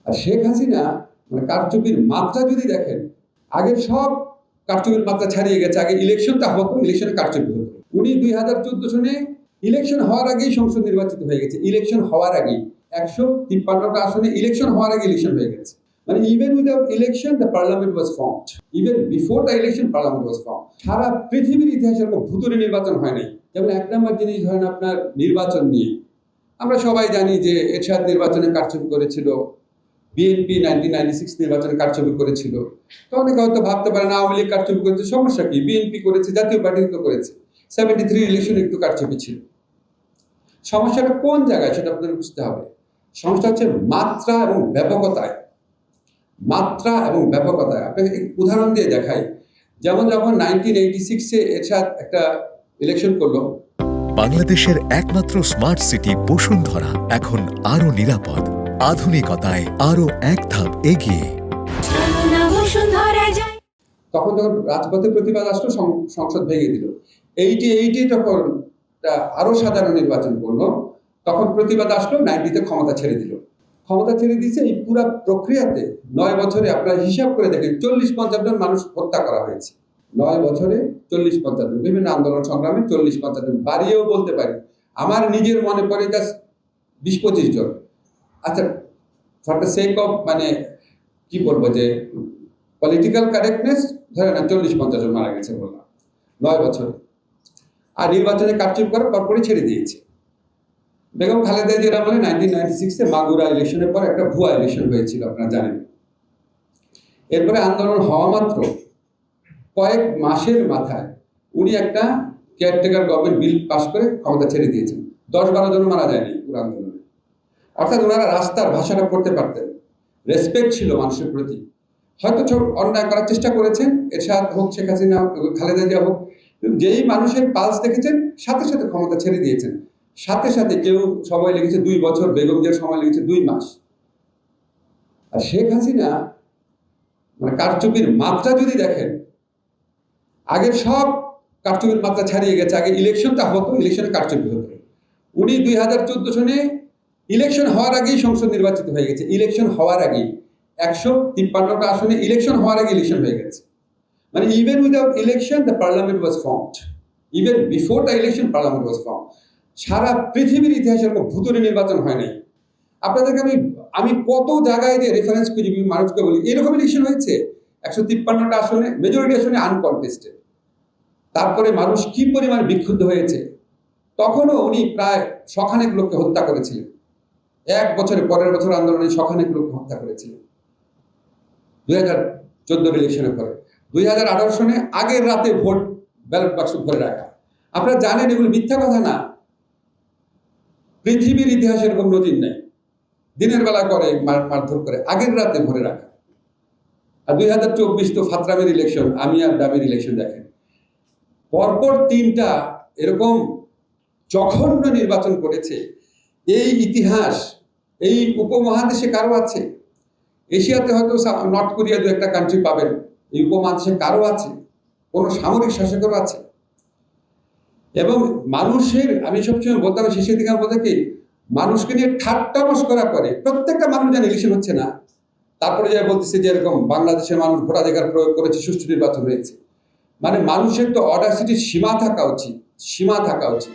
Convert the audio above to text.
আর শেখ হাসিনা মানে কারচুপির মাত্রা যদি দেখেন, আগের সব কারচুপির মাত্রা ছাড়িয়ে গেছে। আগে ইলেকশনটা হতো, ইলেকশনে কারচুপি হতো। উনি 2014 সনে ইলেকশন হওয়ার আগেই সংসদ নির্বাচিত হয়ে গেছে। ইলেকশন হওয়ার আগেই 153টা আসনে ইলেকশন হওয়ার আগে ইলেকশন হয়ে গেছে। মানে even without election the parliament was formed, even before the election parliament was formed. সারা পৃথিবীর ইতিহাসে এরকম ভুতুরে নির্বাচন হয় নাই। যেমন এক নম্বর জিনিস ধরেন আপনার নির্বাচন নিয়ে আমরা সবাই জানি যে এরশাদ নির্বাচনে কারচুপি করেছিল, বিএনপি 1996 নির্বাচনে কারচুপি করেছিল। তো অনেকে হয়তো ভাবতে পারেন আওয়ামী লীগ কারচুপি করেছে, সমস্যা কি? বিএনপি করেছে, জাতীয় পার্টি তো করেছে। 73 ইলেকশনে একটু কারচুপি ছিল। সমস্যাটা কোন জায়গায় সেটা আপনাদের বুঝতে হবে। সমস্যা হচ্ছে মাত্রা এবং ব্যাপকতায়। মাত্রা এবং ব্যাপকতায় আপনাকে উদাহরণ দিয়ে দেখাই। যেমন যখন 1986-এ এরশাদ একটা ইলেকশন করলো, বাংলাদেশের একমাত্র স্মার্ট সিটি বসুন্ধরা এখন আরো নিরাপদ, আধুনিকতায় আরো এক ধাপ এগিয়ে। তখন যখন রাজপথে প্রতিবাদ আসলো, সংসদ ভেঙে দিল। 88-এ যখন আরো সাধারণ নির্বাচন করলো, তখন প্রতিবাদ আসলো, 90-তে ক্ষমতা ছেড়ে দিল। ক্ষমতা ছেড়ে দিয়েছে। এই পুরো প্রক্রিয়াতে 9 বছরে আপনারা হিসাব করে দেখেন 40-50 জন মানুষ হত্যা করা হয়েছে। 9 বছরে 40-50 জন, বিভিন্ন আন্দোলন সংগ্রামে 40-50 জন, বাড়িয়েও বলতে পারি। আমার নিজের মনে পড়ে জাস্ট 20-25 জন। আচ্ছা, ফর দ্য সেক অফ মানে কি বলবো, যে পলিটিক্যাল কারেক্টনেস ধরে না 40-50 জন মারা গেছে বললাম 9 বছরে। আর নির্বাচনে কারচুপি করার পরপরই ছেড়ে দিয়েছে। বেগম খালেদা জিয়ার আমলে 1996-এ মাগুরা ইলেকশনের পর একটা ভুয়া ইলেকশন হয়েছিল, আপনারা জানেন। এরপরে আন্দোলন হওয়া মাত্র কয়েক মাসের মাথায় উনি একটা কেয়ারটেকার গভর্নমেন্ট বিল পাস করে ক্ষমতা ছেড়ে দিয়েছেন। 10-12 জন মারা যায়নি পুরো আন্দোলনে। অর্থাৎ ওনারা রাস্তার ভাষাটা পড়তে পারতেন, রেসপেক্ট ছিল মানুষের প্রতি। হয়তো অন্যায় করার চেষ্টা করেছেন, এরশাদ হোক, শেখ হাসিনা, খালেদা জিয়া হোক, যেই মানুষের পালস দেখেছেন সাথে সাথে ক্ষমতা ছেড়ে দিয়েছেন। সাথে সাথে কেউ সময় লেগেছে 2 বছর, বেগম জিয়ার সময় লেগেছে 2 মাস। আর শেখ হাসিনা মানে কারচুপির মাত্রা যদি দেখেন, আগের সব কারচুপির মাত্রা ছাড়িয়ে গেছে। আগে ইলেকশনটা হতো, ইলেকশনে কারচুপি হতো। উনি 2014 সনে ইলেকশন হওয়ার আগেই সংসদ নির্বাচিত হয়ে গেছে। ইলেকশন হওয়ার আগেই 153টা আসনে ইলেকশন হওয়ার আগে ইলেকশন হয়ে গেছে। মানে even without election the parliament was formed, even before the election parliament was formed. সারা পৃথিবীর ইতিহাসে এরকম ভুতুরে নির্বাচন হয় নাই। আপনাদেরকে আমি কত জায়গায় যে রেফারেন্স করি, মানুষকে বলি এরকম ইলেকশন হয়েছে। 153টা আসনে, মেজরিটি আসনে আনকনটেস্টেড। তারপরে মানুষ কি পরিমাণ বিক্ষুব্ধ হয়েছে। তখনও উনি প্রায় শখানেক লোককে হত্যা করেছিলেন। 1 বছরে, পরের বছর আন্দোলনে শখানেক লোককে হত্যা করেছিলেন 2014 ইলেকশনের পরে। 2018 সনে আগের রাতে ভোট ব্যালট বাক্স ভরে রাখা। আপনারা জানেন এগুলো মিথ্যা কথা না। পৃথিবীর ইতিহাসে এরকম নজির নেই। দিনের বেলা করে মারধর করে, আগের রাতে ভরে রাখা। আর 2024 তো ফাতরামের ইলেকশন, আমি আর ডাবের ইলেকশন দেখেন। পরপর 3টা এরকম জঘন্য নির্বাচন করেছে। এই ইতিহাস এই উপমহাদেশে কারো আছে? এশিয়াতে হয়তো নর্থ কোরিয়া 2-একটা কান্ট্রি পাবেন। এই উপমহাদেশে কারো আছে? কোনো সামরিক শাসকেরও আছে? এবং মানুষের, আমি সবসময় বলতাম শেষের দিকে বলতে কি, মানুষকে নিয়ে ঠাট্টা মশকরা করে। প্রত্যেকটা মানুষ জানে ইলেকশন হচ্ছে না, তারপরে যা বলতেছে যে এরকম বাংলাদেশের মানুষ ভোটাধিকার প্রয়োগ করেছে, সুষ্ঠু নির্বাচন হয়েছে। মানে মানুষের তো অডাসিটির সীমা থাকা উচিত, সীমা থাকা উচিত।